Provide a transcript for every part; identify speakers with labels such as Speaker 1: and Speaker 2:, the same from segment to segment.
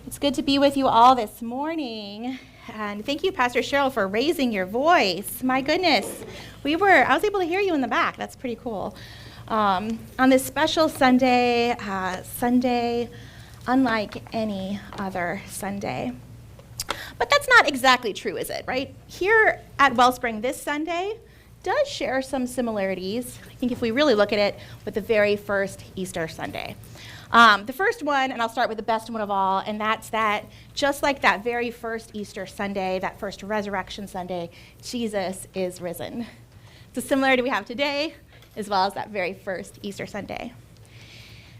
Speaker 1: It's good to be with you all this morning. And thank you, Pastor Cheryl, for raising your voice. My goodness, I was able to hear you in the back. That's pretty cool. On this special Sunday, unlike any other Sunday. But that's not exactly true, is it, right? Here at Wellspring this Sunday does share some similarities, I think if we really look at it, with the very first Easter Sunday. The first one, and I'll start with the best one of all, and that's that just like that very first Easter Sunday, that first Resurrection Sunday, Jesus is risen. It's a similarity we have today, as well as that very first Easter Sunday.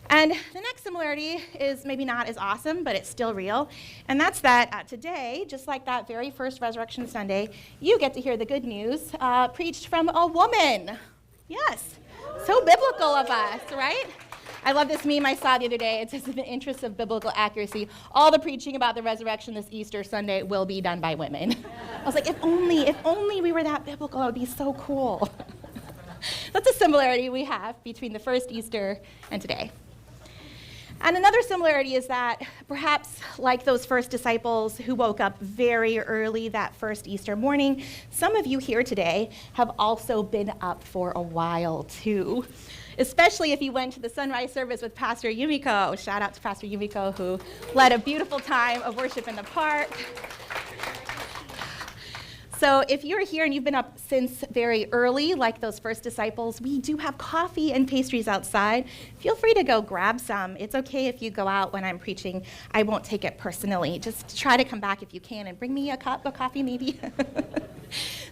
Speaker 1: And the next similarity is maybe not as awesome, but it's still real, and that's that today, just like that very first Resurrection Sunday, you get to hear the good news preached from a woman. Yes, so biblical of us, right? I love this meme I saw the other day. It says, in the interest of biblical accuracy, all the preaching about the resurrection this Easter Sunday will be done by women. I was like, if only we were that biblical, it would be so cool. That's a similarity we have between the first Easter and today. And another similarity is that perhaps like those first disciples who woke up very early that first Easter morning, some of you here today have also been up for a while too. Especially if you went to the sunrise service with Pastor Yumiko. Shout out to Pastor Yumiko, who led a beautiful time of worship in the park. So if you're here and you've been up since very early, like those first disciples, we do have coffee and pastries outside. Feel free to go grab some. It's okay if you go out when I'm preaching. I won't take it personally. Just try to come back if you can and bring me a cup of coffee maybe.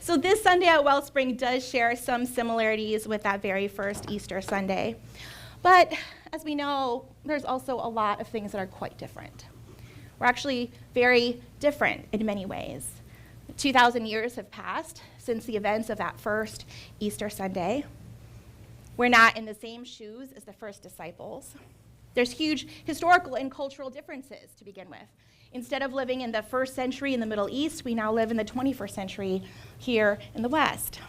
Speaker 1: So this Sunday at Wellspring does share some similarities with that very first Easter Sunday. But as we know, there's also a lot of things that are quite different. We're actually very different in many ways. 2,000 years have passed since the events of that first Easter Sunday. We're not in the same shoes as the first disciples. There's huge historical and cultural differences to begin with. Instead of living in the first century in the Middle East, we now live in the 21st century here in the West.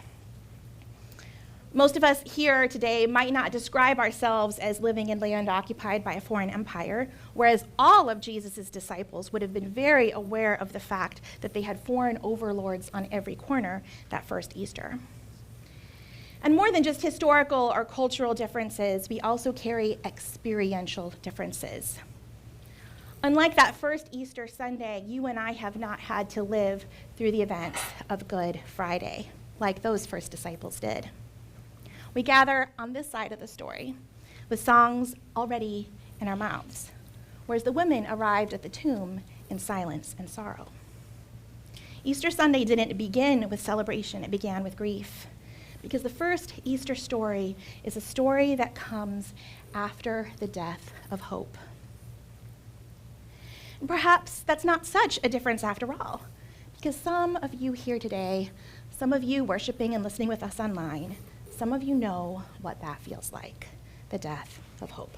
Speaker 1: Most of us here today might not describe ourselves as living in land occupied by a foreign empire, whereas all of Jesus' disciples would have been very aware of the fact that they had foreign overlords on every corner that first Easter. And more than just historical or cultural differences, we also carry experiential differences. Unlike that first Easter Sunday, you and I have not had to live through the events of Good Friday, like those first disciples did. We gather on this side of the story with songs already in our mouths, whereas the women arrived at the tomb in silence and sorrow. Easter Sunday didn't begin with celebration, it began with grief, because the first Easter story is a story that comes after the death of hope. And perhaps that's not such a difference after all, because some of you here today, some of you worshiping and listening with us online, some of you know what that feels like, the death of hope.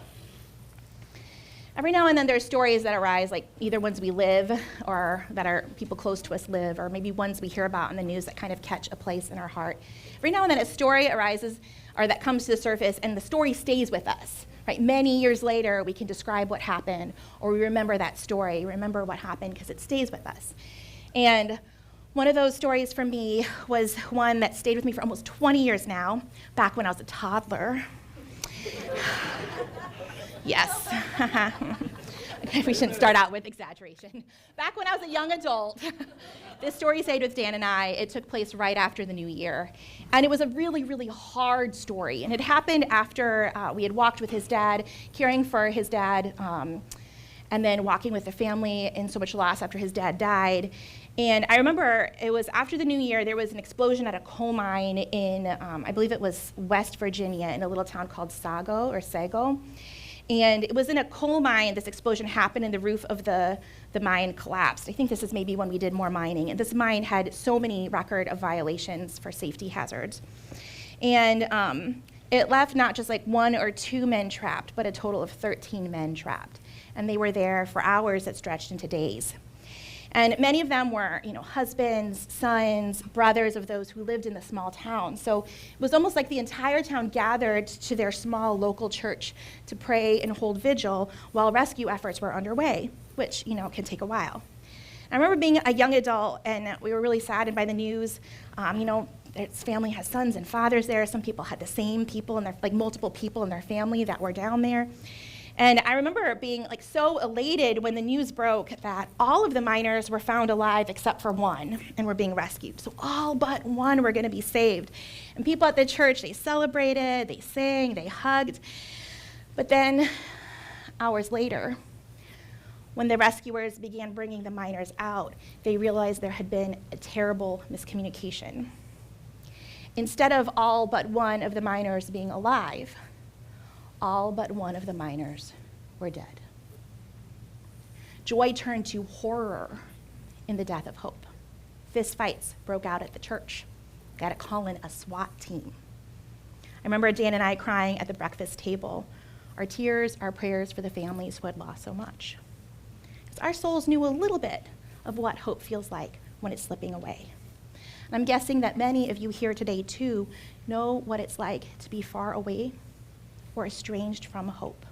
Speaker 1: Every now and then there's stories that arise, like either ones we live or that our people close to us live, or maybe ones we hear about in the news that kind of catch a place in our heart. Every now and then a story arises or that comes to the surface and the story stays with us. Right? Many years later, we can describe what happened, or we remember that story, remember what happened, because it stays with us. And one of those stories for me was one that stayed with me for almost 20 years now, back when I was a toddler. Yes. We shouldn't start out with exaggeration. Back when I was a young adult, this story stayed with Dan and I. It took place right after the new year. And it was a really, really hard story. And it happened after we had walked with his dad, caring for his dad, and then walking with the family in so much loss after his dad died. And I remember it was after the new year, there was an explosion at a coal mine in, I believe it was West Virginia, in a little town called Sago. And it was in a coal mine. This explosion happened and the roof of the mine collapsed. I think this is maybe when we did more mining. And this mine had so many record of violations for safety hazards. And it left not just like 1 or 2 men trapped, but a total of 13 men trapped. And they were there for hours that stretched into days. And many of them were, husbands, sons, brothers of those who lived in the small town. So it was almost like the entire town gathered to their small local church to pray and hold vigil while rescue efforts were underway, which, can take a while. I remember being a young adult, and we were really saddened by the news. His family has sons and fathers there. Some people had the same people, and multiple people in their family that were down there. And I remember being so elated when the news broke that all of the miners were found alive except for one and were being rescued. So all but one were going to be saved. And people at the church, they celebrated, they sang, they hugged. But then, hours later, when the rescuers began bringing the miners out, they realized there had been a terrible miscommunication. Instead of all but one of the miners being alive, all but one of the miners were dead. Joy turned to horror in the death of Hope. Fist fights broke out at the church. They had to call in a SWAT team. I remember Dan and I crying at the breakfast table, our tears, our prayers for the families who had lost so much. Because our souls knew a little bit of what hope feels like when it's slipping away. And I'm guessing that many of you here today, too, know what it's like to be far away or estranged from hope,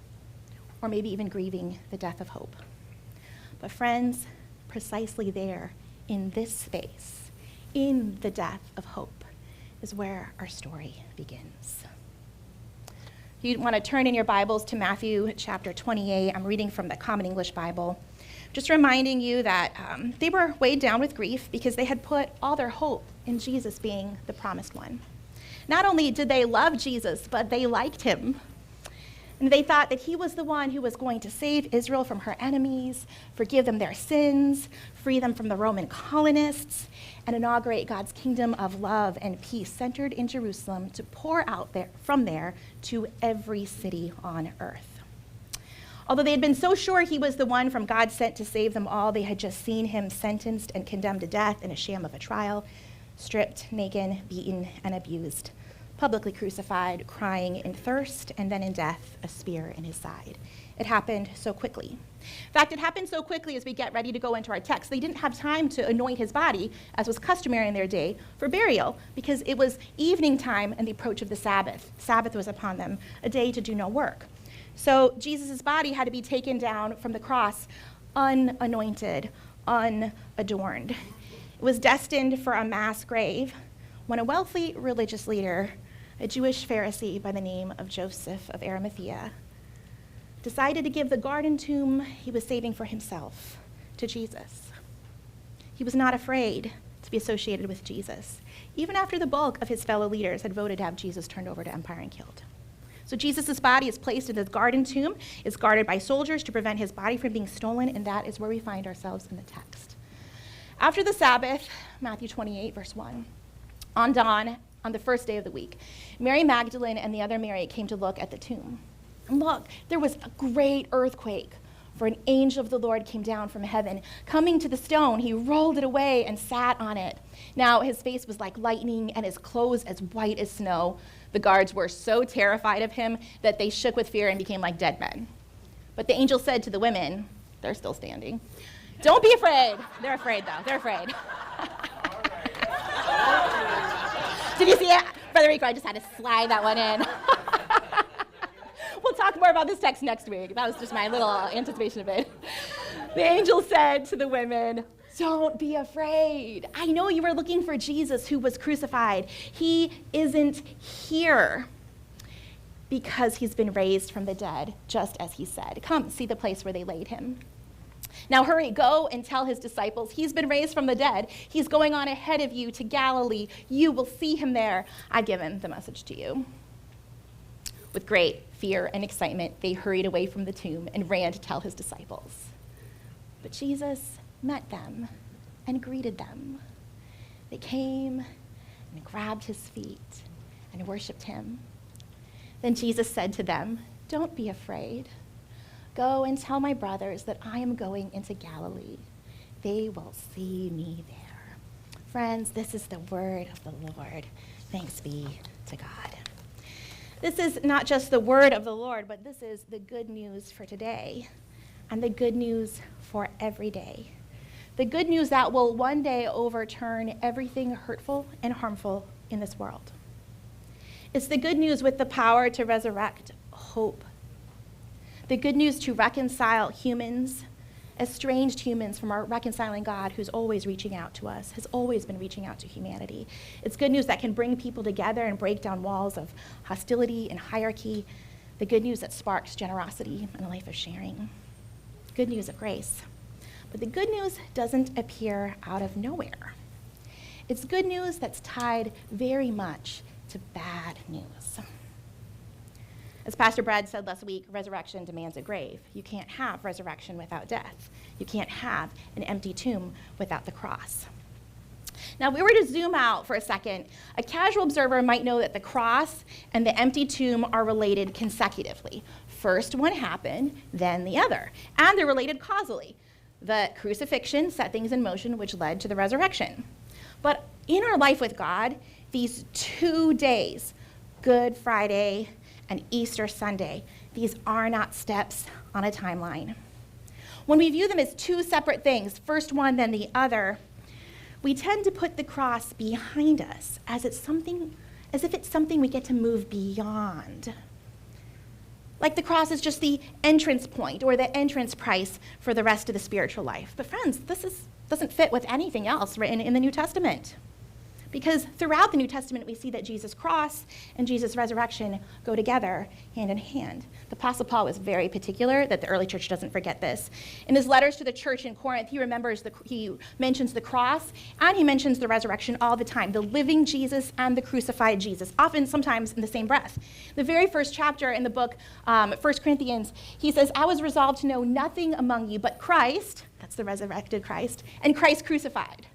Speaker 1: or maybe even grieving the death of hope. But friends, precisely there, in this space, in the death of hope, is where our story begins. You want to turn in your Bibles to Matthew chapter 28. I'm reading from the Common English Bible. Just reminding you that they were weighed down with grief because they had put all their hope in Jesus being the promised one. Not only did they love Jesus, but they liked him. And they thought that he was the one who was going to save Israel from her enemies, forgive them their sins, free them from the Roman colonists, and inaugurate God's kingdom of love and peace centered in Jerusalem to pour out from there to every city on earth. Although they had been so sure he was the one from God sent to save them all, they had just seen him sentenced and condemned to death in a sham of a trial, stripped, naked, beaten, and abused, publicly crucified, crying in thirst, and then in death, a spear in his side. It happened so quickly. In fact, it happened so quickly as we get ready to go into our text. They didn't have time to anoint his body, as was customary in their day, for burial, because it was evening time and the approach of the Sabbath. Sabbath was upon them, a day to do no work. So Jesus' body had to be taken down from the cross, unanointed, unadorned. It was destined for a mass grave when a wealthy religious leader, a Jewish Pharisee by the name of Joseph of Arimathea, decided to give the garden tomb he was saving for himself to Jesus. He was not afraid to be associated with Jesus, even after the bulk of his fellow leaders had voted to have Jesus turned over to empire and killed. So Jesus' body is placed in the garden tomb. It's guarded by soldiers to prevent his body from being stolen, and that is where we find ourselves in the text. After the Sabbath, Matthew 28, verse 1, on dawn, on the first day of the week, Mary Magdalene and the other Mary came to look at the tomb. And look, there was a great earthquake, for an angel of the Lord came down from heaven. Coming to the stone, he rolled it away and sat on it. Now his face was like lightning and his clothes as white as snow. The guards were so terrified of him that they shook with fear and became like dead men. But the angel said to the women, they're still standing, "Don't be afraid." They're afraid, though. They're afraid. Did you see it? Brother Rico, I just had to slide that one in. We'll talk more about this text next week. That was just my little anticipation of it. The angel said to the women, "Don't be afraid. I know you were looking for Jesus who was crucified. He isn't here because he's been raised from the dead, just as he said. Come, see the place where they laid him. Now hurry, go and tell his disciples, he's been raised from the dead. He's going on ahead of you to Galilee. You will see him there. I've given the message to you." With great fear and excitement, they hurried away from the tomb and ran to tell his disciples. But Jesus met them and greeted them. They came and grabbed his feet and worshiped him. Then Jesus said to them, "Don't be afraid. Go and tell my brothers that I am going into Galilee. They will see me there." Friends, this is the word of the Lord. Thanks be to God. This is not just the word of the Lord, but this is the good news for today and the good news for every day. The good news that will one day overturn everything hurtful and harmful in this world. It's the good news with the power to resurrect hope. The good news to reconcile humans, estranged humans, from our reconciling God who's always reaching out to us, has always been reaching out to humanity. It's good news that can bring people together and break down walls of hostility and hierarchy. The good news that sparks generosity and a life of sharing. Good news of grace. But the good news doesn't appear out of nowhere. It's good news that's tied very much to bad news. As Pastor Brad said last week, resurrection demands a grave. You can't have resurrection without death. You can't have an empty tomb without the cross. Now, if we were to zoom out for a second, a casual observer might know that the cross and the empty tomb are related consecutively. First one happened, then the other. And they're related causally. The crucifixion set things in motion, which led to the resurrection. But in our life with God, these 2 days, Good Friday and Easter Sunday, these are not steps on a timeline. When we view them as two separate things, first one, then the other, we tend to put the cross behind us as if it's something we get to move beyond. Like the cross is just the entrance point or the entrance price for the rest of the spiritual life. But friends, this doesn't fit with anything else written in the New Testament. Because throughout the New Testament, we see that Jesus' cross and Jesus' resurrection go together, hand in hand. The Apostle Paul was very particular that the early church doesn't forget this. In his letters to the church in Corinth, he mentions the cross and he mentions the resurrection all the time, the living Jesus and the crucified Jesus, often sometimes in the same breath. The very first chapter in the book, 1 Corinthians, he says, I was resolved to know nothing among you but Christ, that's the resurrected Christ, and Christ crucified.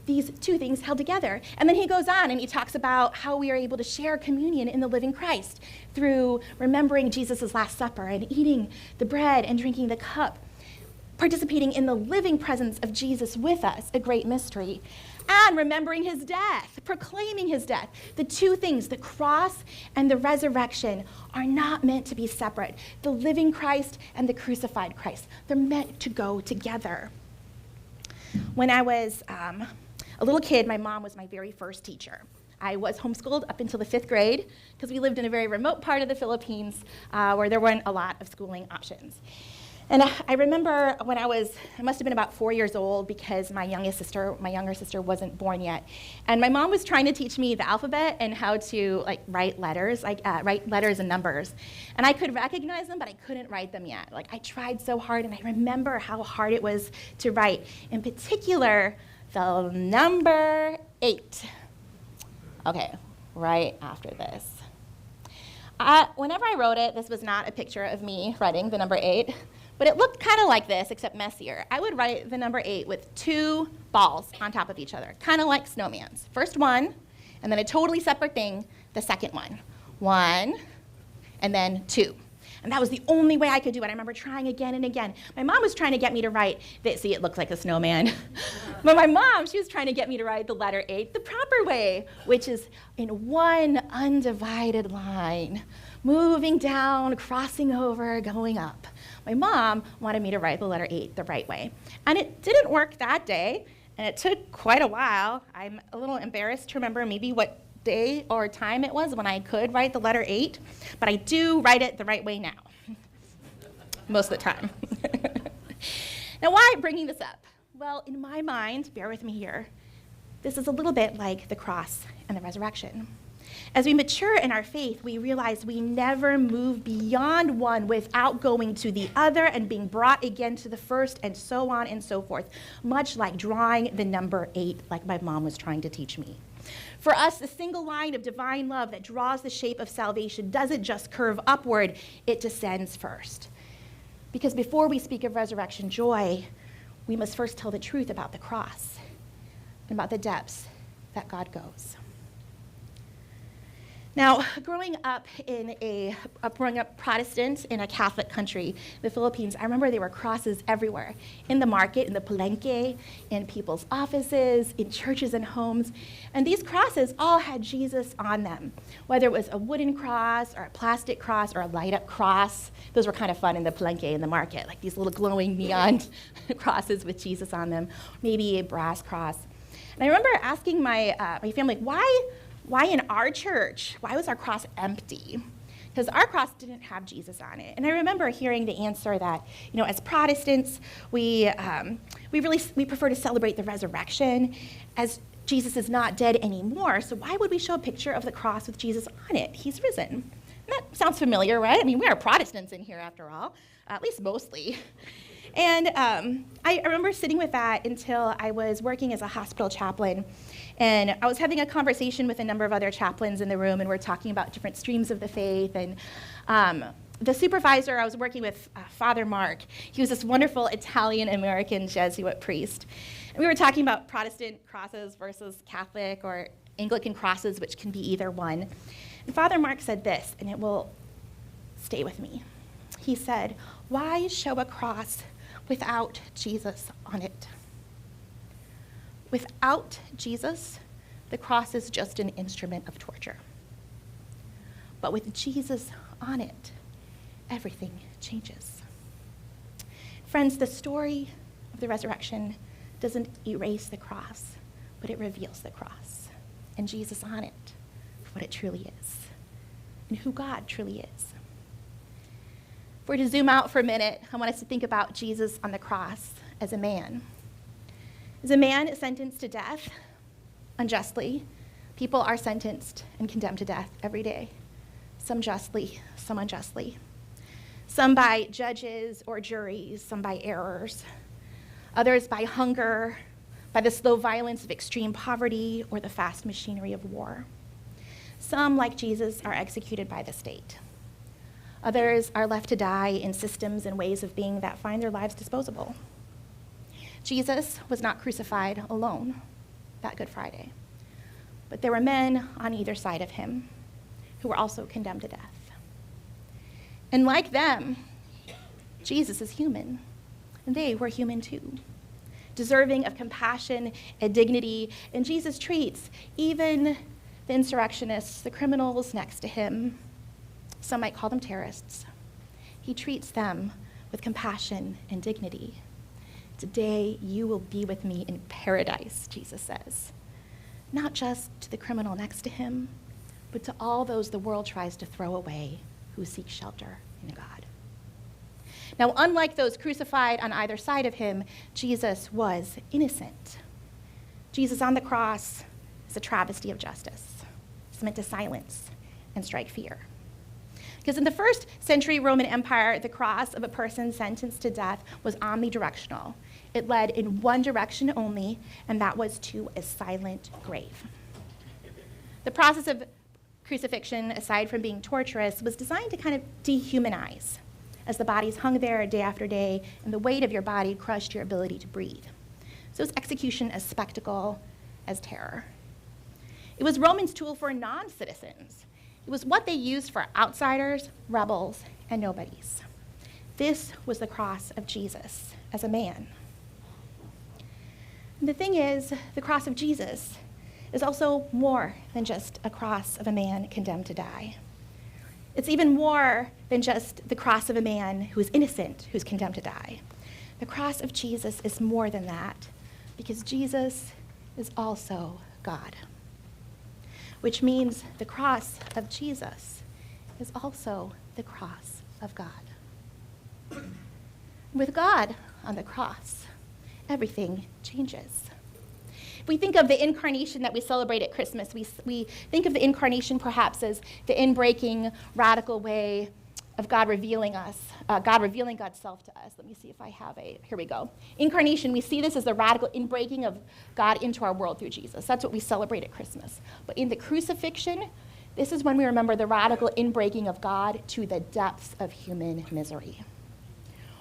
Speaker 1: These two things held together. And then he goes on and he talks about how we are able to share communion in the living Christ through remembering Jesus' Last Supper and eating the bread and drinking the cup, participating in the living presence of Jesus with us, a great mystery, and remembering his death, proclaiming his death. The two things, the cross and the resurrection, are not meant to be separate. The living Christ and the crucified Christ, they're meant to go together. When I was a little kid, my mom was my very first teacher. I was homeschooled up until the 5th grade because we lived in a very remote part of the Philippines where there weren't a lot of schooling options. And I remember when I must have been about 4 years old because my younger sister wasn't born yet. And my mom was trying to teach me the alphabet and how to write letters and numbers. And I could recognize them, but I couldn't write them yet. I tried so hard, and I remember how hard it was to write. In particular, the number 8. Okay, right after this. Whenever I wrote it, this was not a picture of me writing the number 8, but it looked kind of like this, except messier. I would write the number 8 with 2 balls on top of each other, kind of like snowmans. First one, and then a totally separate thing, the second one. 1, and then 2. And that was the only way I could do it. I remember trying again and again. My mom was trying to get me to write, see, it looks like a snowman. But my mom, she was trying to get me to write the letter 8 the proper way, which is in one undivided line, moving down, crossing over, going up. My mom wanted me to write the letter 8 the right way. And it didn't work that day, and it took quite a while. I'm a little embarrassed to remember maybe what day or time it was when I could write the letter 8, but I do write it the right way now, most of the time. Now, why am I bringing this up? Well, in my mind, bear with me here, this is a little bit like the cross and the resurrection. As we mature in our faith, we realize we never move beyond one without going to the other and being brought again to the first, and so on and so forth, much like drawing the number 8, like my mom was trying to teach me. For us, the single line of divine love that draws the shape of salvation doesn't just curve upward, it descends first. Because before we speak of resurrection joy, we must first tell the truth about the cross and about the depths that God goes. Now, growing up Protestant in a Catholic country, the Philippines, I remember there were crosses everywhere, in the market, in the palenque, in people's offices, in churches and homes. And these crosses all had Jesus on them, whether it was a wooden cross or a plastic cross or a light-up cross. Those were kind of fun in the palenque, in the market, like these little glowing neon crosses with Jesus on them, maybe a brass cross. And I remember asking my family, why in our church, why was our cross empty? Because our cross didn't have Jesus on it. And I remember hearing the answer that, as Protestants, we prefer to celebrate the resurrection, as Jesus is not dead anymore. So why would we show a picture of the cross with Jesus on it? He's risen. And that sounds familiar, right? I mean, we are Protestants in here after all, at least mostly. And I remember sitting with that until I was working as a hospital chaplain. And I was having a conversation with a number of other chaplains in the room, and we're talking about different streams of the faith. And the supervisor I was working with, Father Mark, he was this wonderful Italian-American Jesuit priest. And we were talking about Protestant crosses versus Catholic or Anglican crosses, which can be either one. And Father Mark said this, and it will stay with me. He said, "Why show a cross without Jesus on it? Without Jesus, the cross is just an instrument of torture. But with Jesus on it, everything changes." Friends, the story of the resurrection doesn't erase the cross, but it reveals the cross and Jesus on it for what it truly is and who God truly is. If we're to zoom out for a minute, I want us to think about Jesus on the cross as a man. As a man sentenced to death unjustly, people are sentenced and condemned to death every day, some justly, some unjustly. Some by judges or juries, some by errors. Others by hunger, by the slow violence of extreme poverty, or the fast machinery of war. Some, like Jesus, are executed by the state. Others are left to die in systems and ways of being that find their lives disposable. Jesus was not crucified alone that Good Friday, but there were men on either side of him who were also condemned to death. And like them, Jesus is human, and they were human too, deserving of compassion and dignity, and Jesus treats even the insurrectionists, the criminals next to him, some might call them terrorists. He treats them with compassion and dignity. "Today you will be with me in paradise," Jesus says. Not just to the criminal next to him, but to all those the world tries to throw away who seek shelter in God. Now, unlike those crucified on either side of him, Jesus was innocent. Jesus on the cross is a travesty of justice. It's meant to silence and strike fear. Because in the first century Roman Empire, the cross of a person sentenced to death was omnidirectional. It led in one direction only, and that was to a silent grave. The process of crucifixion, aside from being torturous, was designed to kind of dehumanize, as the bodies hung there day after day, and the weight of your body crushed your ability to breathe. So it was execution as spectacle as terror. It was Romans' tool for non-citizens. It was what they used for outsiders, rebels, and nobodies. This was the cross of Jesus as a man. And the thing is, the cross of Jesus is also more than just a cross of a man condemned to die. It's even more than just the cross of a man who is innocent, who's condemned to die. The cross of Jesus is more than that, because Jesus is also God, which means the cross of Jesus is also the cross of God. With God on the cross, everything changes. If we think of the incarnation that we celebrate at Christmas, we think of the incarnation perhaps as the inbreaking, radical way of God revealing God's self to us. Let me see if I have here we go. Incarnation, we see this as the radical inbreaking of God into our world through Jesus. That's what we celebrate at Christmas. But in the crucifixion, this is when we remember the radical inbreaking of God to the depths of human misery.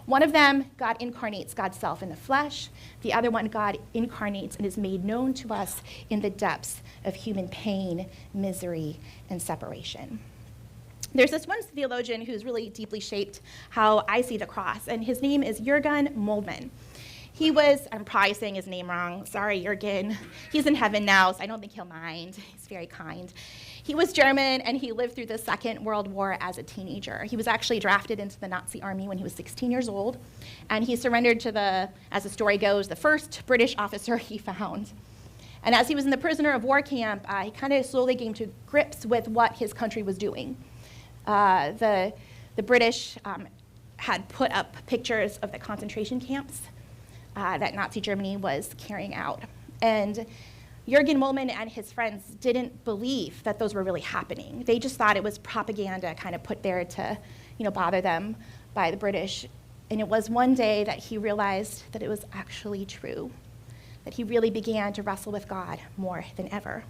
Speaker 1: One of them, God incarnates God's self in the flesh. The other one, God incarnates and is made known to us in the depths of human pain, misery, and separation. There's this one theologian who's really deeply shaped how I see the cross, and his name is Jürgen Moltmann. He was, I'm probably saying his name wrong, sorry, Jürgen. He's in heaven now, so I don't think he'll mind. He's very kind. He was German, and he lived through the Second World War as a teenager. He was actually drafted into the Nazi army when he was 16 years old, and he surrendered to as the story goes, the first British officer he found. And as he was in the prisoner of war camp, he kind of slowly came to grips with what his country was doing. The British had put up pictures of the concentration camps that Nazi Germany was carrying out. And Jürgen Moltmann and his friends didn't believe that those were really happening. They just thought it was propaganda kind of put there to, bother them by the British. And it was one day that he realized that it was actually true, that he really began to wrestle with God more than ever.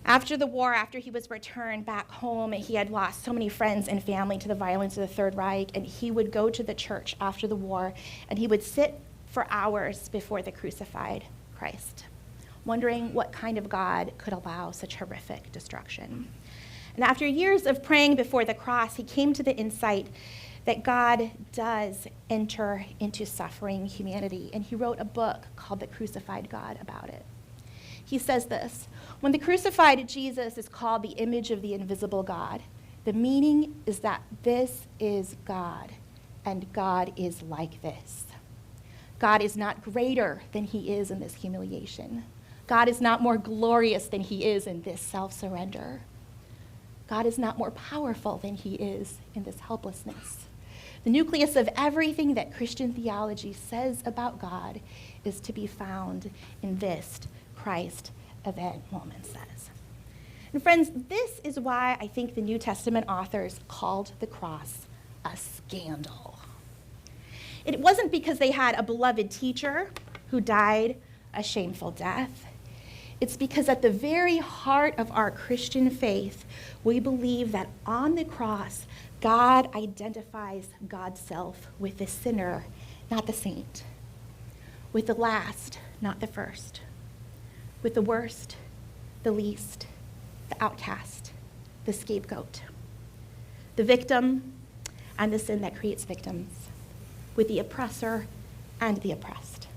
Speaker 1: After the war, after he was returned back home, he had lost so many friends and family to the violence of the Third Reich, and he would go to the church after the war, and he would sit for hours before the crucified Christ, wondering what kind of God could allow such horrific destruction. And after years of praying before the cross, he came to the insight that God does enter into suffering humanity, and he wrote a book called The Crucified God about it. He says this: when the crucified Jesus is called the image of the invisible God, the meaning is that this is God, and God is like this. God is not greater than he is in this humiliation. God is not more glorious than he is in this self-surrender. God is not more powerful than he is in this helplessness. The nucleus of everything that Christian theology says about God is to be found in this Christ event, Moltmann says. And friends, this is why I think the New Testament authors called the cross a scandal. It wasn't because they had a beloved teacher who died a shameful death. It's because at the very heart of our Christian faith, we believe that on the cross, God identifies God's self with the sinner, not the saint, with the last, not the first, with the worst, the least, the outcast, the scapegoat, the victim and the sin that creates victims, with the oppressor and the oppressed.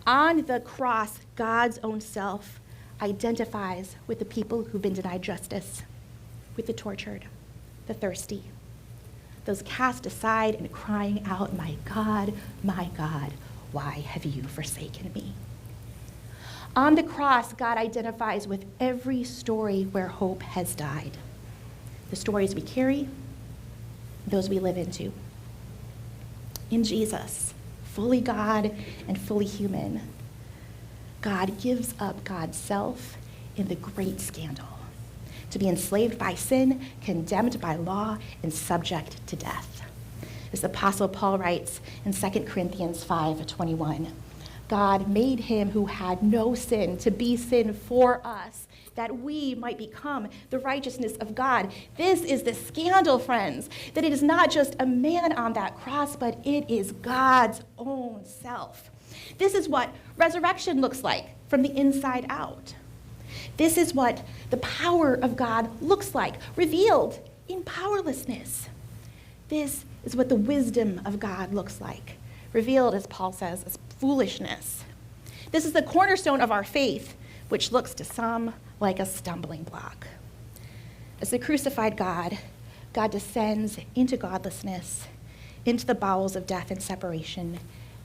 Speaker 1: On the cross, God's own self identifies with the people who've been denied justice, with the tortured, the thirsty, those cast aside and crying out, my God, why have you forsaken me? On the cross, God identifies with every story where hope has died. The stories we carry, those we live into. In Jesus, fully God and fully human, God gives up God's self in the great scandal, to be enslaved by sin, condemned by law, and subject to death. As the Apostle Paul writes in 2 Corinthians 5:21, God made him who had no sin to be sin for us, that we might become the righteousness of God. This is the scandal, friends, that it is not just a man on that cross, but it is God's own self. This is what resurrection looks like from the inside out. This is what the power of God looks like, revealed in powerlessness. This is what the wisdom of God looks like, revealed, as Paul says, as foolishness. This is the cornerstone of our faith, which looks to some like a stumbling block. As the crucified God, God descends into godlessness, into the bowels of death and separation,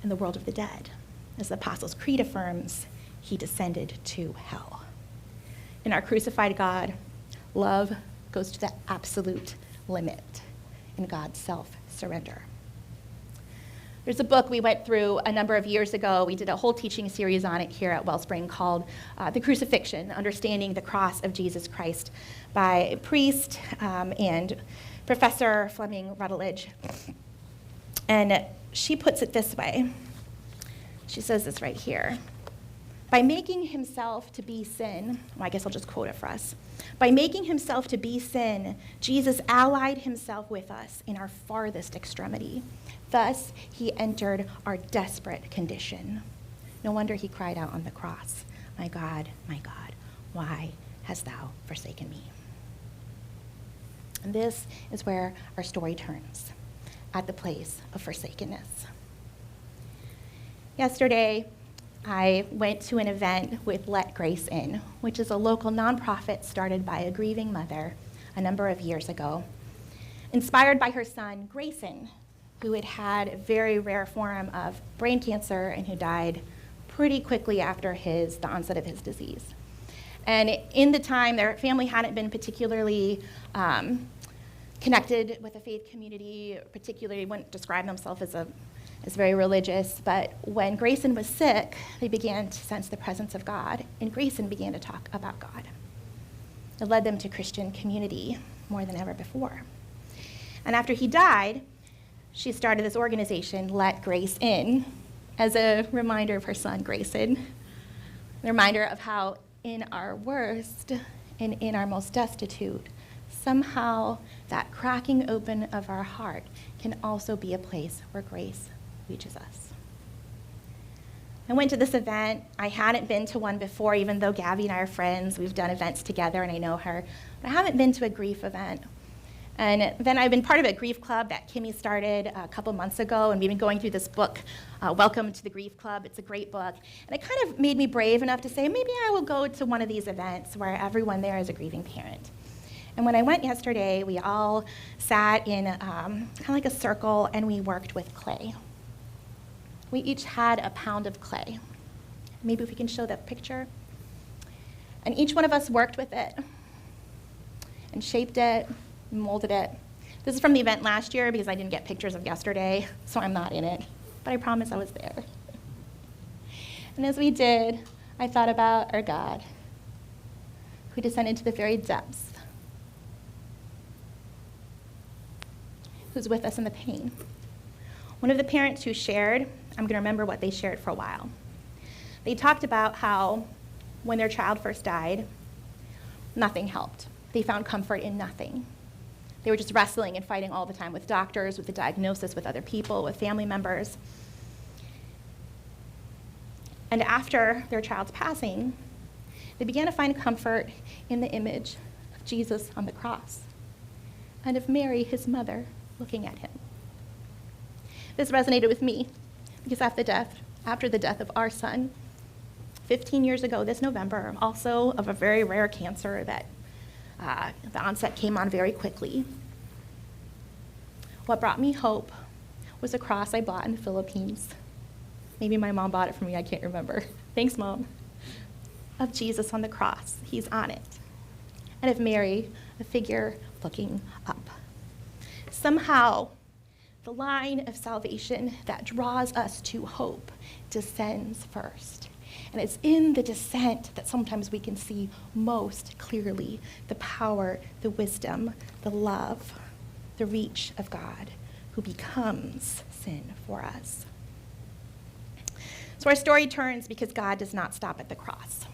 Speaker 1: in the world of the dead. As the Apostles' Creed affirms, he descended to hell. In our crucified God, love goes to the absolute limit in God's self-surrender. There's a book we went through a number of years ago. We did a whole teaching series on it here at Wellspring called The Crucifixion, Understanding the Cross of Jesus Christ, by a priest and Professor Fleming Rutledge. And she puts it this way. She says this right here. By making himself to be sin, well, I guess I'll just quote it for us. By making himself to be sin, Jesus allied himself with us in our farthest extremity. Thus, he entered our desperate condition. No wonder he cried out on the cross, my God, why hast thou forsaken me?" And this is where our story turns, at the place of forsakenness. Yesterday, I went to an event with Let Grace In, which is a local nonprofit started by a grieving mother a number of years ago, inspired by her son, Grayson, who had had a very rare form of brain cancer and who died pretty quickly after the onset of his disease. And in the time, their family hadn't been particularly connected with the faith community, particularly wouldn't describe themselves as very religious. But when Grayson was sick, they began to sense the presence of God, and Grayson began to talk about God. It led them to Christian community more than ever before. And after he died, she started this organization, Let Grace In, as a reminder of her son, Grayson, a reminder of how in our worst and in our most destitute, somehow that cracking open of our heart can also be a place where grace reaches us. I went to this event. I hadn't been to one before, even though Gabby and I are friends. We've done events together and I know her. But I haven't been to a grief event. And then I've been part of a grief club that Kimmy started a couple months ago, and we've been going through this book, Welcome to the Grief Club. It's a great book. And it kind of made me brave enough to say, maybe I will go to one of these events where everyone there is a grieving parent. And when I went yesterday, we all sat in kind of like a circle, and we worked with clay. We each had a pound of clay. Maybe if we can show that picture. And each one of us worked with it and shaped it, molded it. This is from the event last year because I didn't get pictures of yesterday, so I'm not in it. But I promise I was there. And as we did, I thought about our God, who descended to the very depths, who's with us in the pain. One of the parents who shared, I'm going to remember what they shared for a while. They talked about how when their child first died, nothing helped. They found comfort in nothing. They were just wrestling and fighting all the time with doctors, with the diagnosis, with other people, with family members. And after their child's passing, they began to find comfort in the image of Jesus on the cross and of Mary, his mother, looking at him. This resonated with me because after the death of our son, 15 years ago this November, also of a very rare cancer that the onset came on very quickly. What brought me hope was a cross I bought in the Philippines. Maybe my mom bought it for me, I can't remember. Thanks, Mom. Of Jesus on the cross, he's on it. And of Mary, a figure looking up. Somehow, the line of salvation that draws us to hope descends first. And it's in the descent that sometimes we can see most clearly the power, the wisdom, the love, the reach of God, who becomes sin for us. So our story turns because God does not stop at the cross.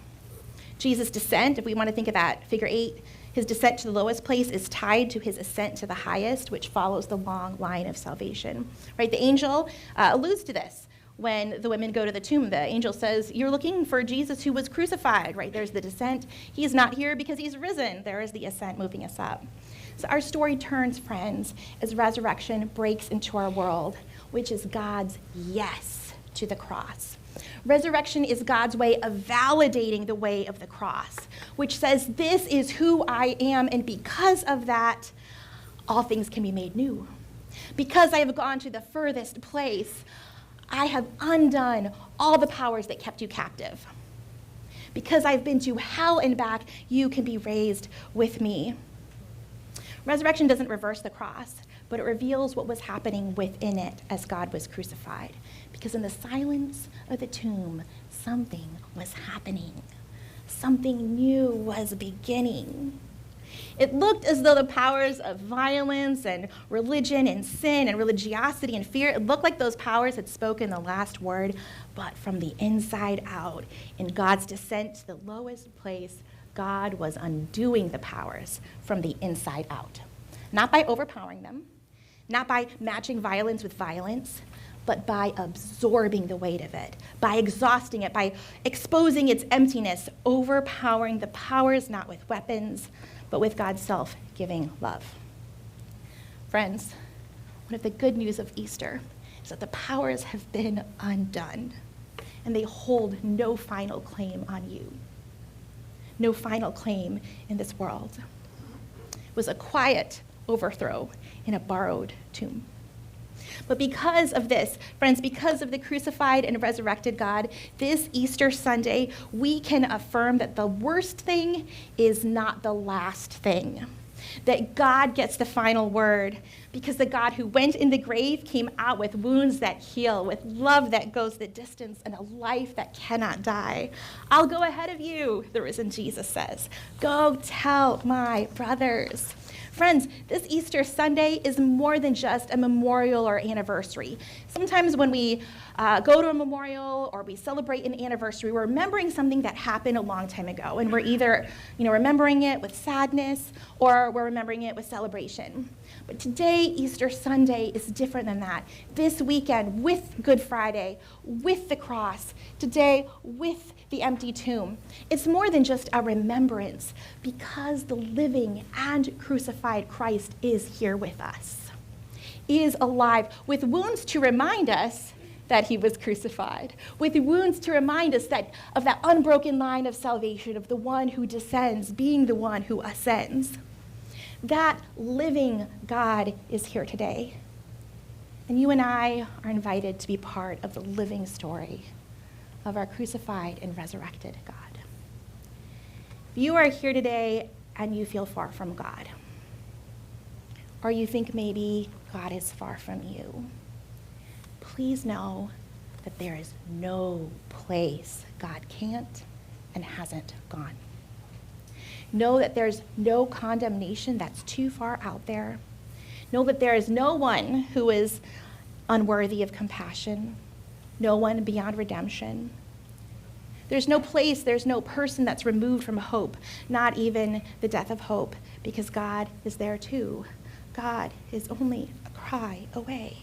Speaker 1: Jesus' descent, if we want to think of that figure 8, his descent to the lowest place is tied to his ascent to the highest, which follows the long line of salvation. Right? The angel alludes to this. When the women go to the tomb, the angel says, you're looking for Jesus who was crucified, right? There's the descent. He is not here because he's risen. There is the ascent moving us up. So our story turns, friends, as resurrection breaks into our world, which is God's yes to the cross. Resurrection is God's way of validating the way of the cross, which says, this is who I am, and because of that, all things can be made new. Because I have gone to the furthest place, I have undone all the powers that kept you captive. Because I've been to hell and back, you can be raised with me. Resurrection doesn't reverse the cross, but it reveals what was happening within it as God was crucified. Because in the silence of the tomb, something was happening. Something new was beginning. It looked as though the powers of violence and religion and sin and religiosity and fear, it looked like those powers had spoken the last word, but from the inside out, in God's descent to the lowest place, God was undoing the powers from the inside out. Not by overpowering them, not by matching violence with violence, but by absorbing the weight of it, by exhausting it, by exposing its emptiness, overpowering the powers not with weapons, but with God's self-giving love. Friends, one of the good news of Easter is that the powers have been undone, and they hold no final claim on you, no final claim in this world. It was a quiet overthrow in a borrowed tomb. But because of this, friends, because of the crucified and resurrected God, this Easter Sunday, we can affirm that the worst thing is not the last thing. That God gets the final word, because the God who went in the grave came out with wounds that heal, with love that goes the distance, and a life that cannot die. I'll go ahead of you, the risen Jesus says. Go tell my brothers. Friends, this Easter Sunday is more than just a memorial or anniversary. Sometimes when we go to a memorial or we celebrate an anniversary, we're remembering something that happened a long time ago, and we're either, remembering it with sadness or we're remembering it with celebration. But today, Easter Sunday, is different than that. This weekend, with Good Friday, with the cross, today, with the empty tomb, it's more than just a remembrance, because the living and crucified Christ is here with us, is alive, with wounds to remind us that he was crucified, with wounds to remind us that of that unbroken line of salvation, of the one who descends being the one who ascends. That living God is here today. And you and I are invited to be part of the living story of our crucified and resurrected God. If you are here today and you feel far from God, or you think maybe God is far from you, please know that there is no place God can't and hasn't gone. Know that there's no condemnation that's too far out there. Know that there is no one who is unworthy of compassion, no one beyond redemption. There's no place, there's no person that's removed from hope, not even the death of hope, because God is there too. God is only a cry away.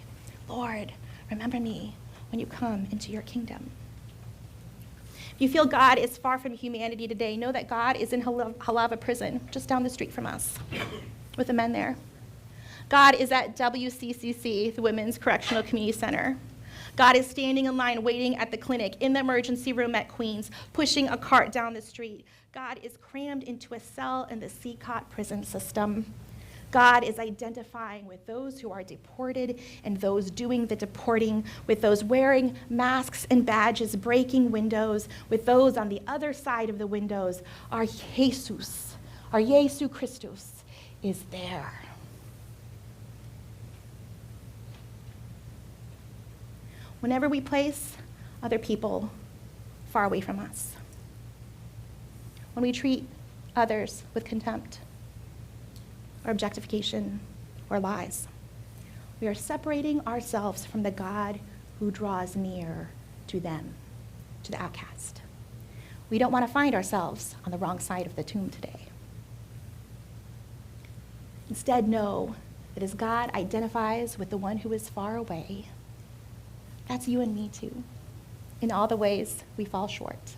Speaker 1: Lord, remember me when you come into your kingdom. If you feel God is far from humanity today, know that God is in Halava prison, just down the street from us, with the men there. God is at WCCC, the Women's Correctional Community Center. God is standing in line waiting at the clinic, in the emergency room at Queens, pushing a cart down the street. God is crammed into a cell in the CCOT prison system. God is identifying with those who are deported and those doing the deporting, with those wearing masks and badges, breaking windows, with those on the other side of the windows. Our Jesus Christus is there. Whenever we place other people far away from us, when we treat others with contempt or objectification or lies, we are separating ourselves from the God who draws near to them, to the outcast. We don't want to find ourselves on the wrong side of the tomb today. Instead, know that as God identifies with the one who is far away, that's you and me too, in all the ways we fall short.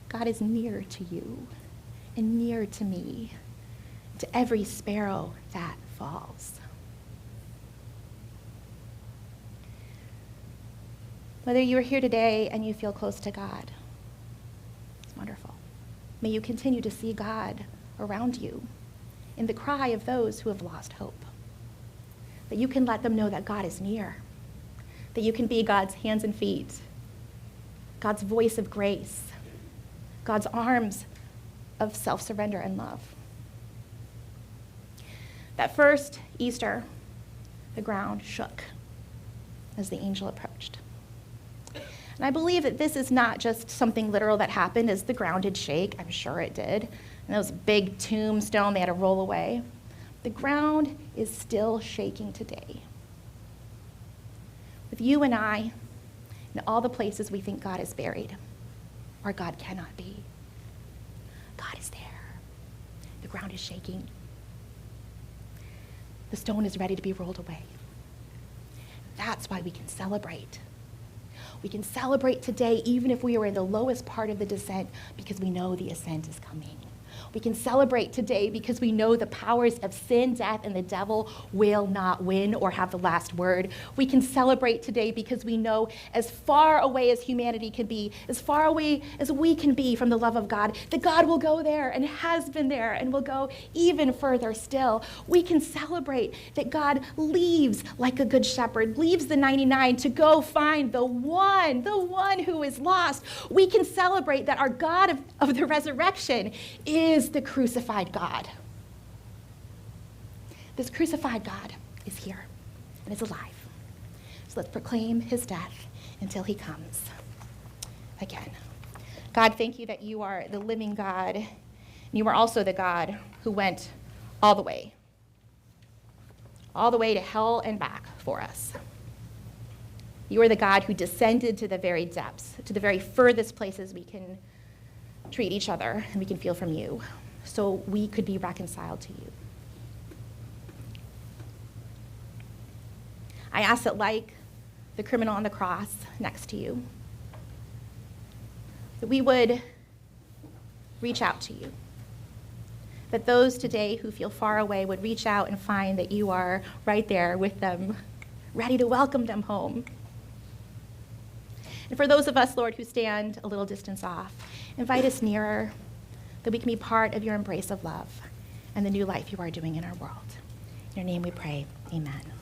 Speaker 1: God is near to you and near to me, to every sparrow that falls. Whether you are here today and you feel close to God, it's wonderful. May you continue to see God around you in the cry of those who have lost hope. That you can let them know that God is near. That you can be God's hands and feet, God's voice of grace, God's arms of self-surrender and love. That first Easter, the ground shook as the angel approached. And I believe that this is not just something literal that happened as the ground did shake. I'm sure it did. And those big tombstone, they had to roll away. The ground is still shaking today. With you and I, in all the places we think God is buried, or God cannot be, God is there. The ground is shaking. The stone is ready to be rolled away. That's why we can celebrate. We can celebrate today even if we are in the lowest part of the descent because we know the ascent is coming. We can celebrate today because we know the powers of sin, death, and the devil will not win or have the last word. We can celebrate today because we know as far away as humanity can be, as far away as we can be from the love of God, that God will go there and has been there and will go even further still. We can celebrate that God leaves like a good shepherd, leaves the 99 to go find the one who is lost. We can celebrate that our God of the resurrection is the crucified God. This crucified God is here and is alive. So let's proclaim his death until he comes again. God, thank you that you are the living God, and you are also the God who went all the way to hell and back for us. You are the God who descended to the very depths, to the very furthest places we can treat each other and we can feel from you, so we could be reconciled to you. I ask that, like the criminal on the cross next to you, that we would reach out to you, that those today who feel far away would reach out and find that you are right there with them, ready to welcome them home. And for those of us, Lord, who stand a little distance off, invite us nearer, that we can be part of your embrace of love and the new life you are doing in our world. In your name we pray, amen.